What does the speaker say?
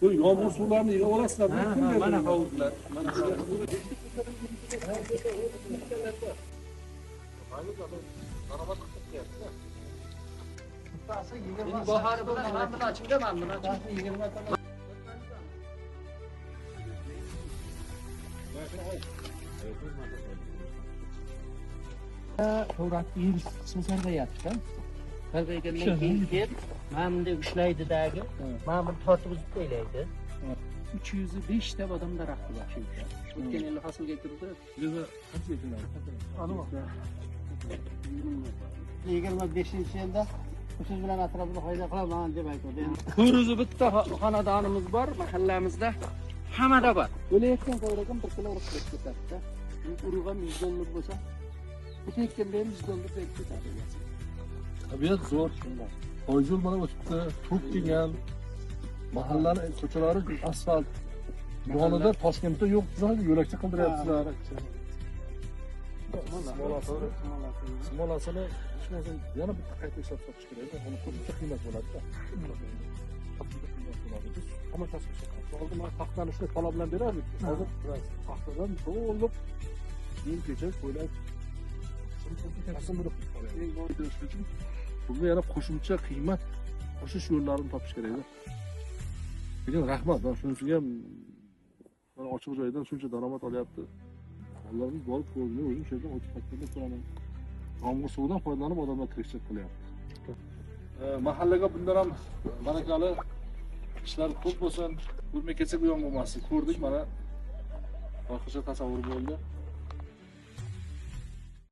Bu yomg'ir suvlarini yig'ib olasizlar. Mana hovuzlar. Mana bahori bilan men buni ochimdaman, buni ochib 20 ta. To'g'ri, yer sarg'ayapti. Sarg'aygandan keyin mana bunday ushlaydi-dagi. Mana buni tortib uzib qo'ylaydi. 305 ta odam daraxti bor shu yerda. O'tgan yil hosilga kirdi. Bizni qancha keladi? Ana bor. 25-yilda siz bilan atrofida foyda qilaman deb aytdi. Ko'ruzi bitta xonadonimiz bor mahallamizda. Hammada bor. O'layotgan qo'yragan 1 kilo urib ketadi. Urug'am 100 dollar bo'lsa, o'tayotganda ham 100 dollar berib ketadi. Tabiat zo'r. Poyzul mana o'tibdi, to'p kelgan. Mahallani ko'chalari asfalt. Yonida Toshkentda yo'q, yo'lakcha qildiryapsizlar. Smolasini yana bitta qayta ishlab sotish kerak. Uni ko'pcha qiymat bo'ladi-da. Tomosasi chiqadi. Oldin men paxtani shu pala bilan berardik. Hozir paxtadan to'liq kecha qo'ylab bunga yana qo'shimcha qiymat qo'shish yo'llarini topish kerak-da. Lekin rahmat, mana shunisiga ham mana ochiq joydan shuncha daromad olyapti. Ularimiz borib ko'rdi, o'zim shu yerdan o'tib qaytganda ko'raman. Yomg'ir suvidan foydalanib odamlar tirikchilik qilyapti. Mahallaga bundan ham barakali ishlar ko'p bo'lsin. Ko'rmay ketsak u ham bo'lmasdi. Ko'rdik, mana boshqacha tasavvur bo'ldi.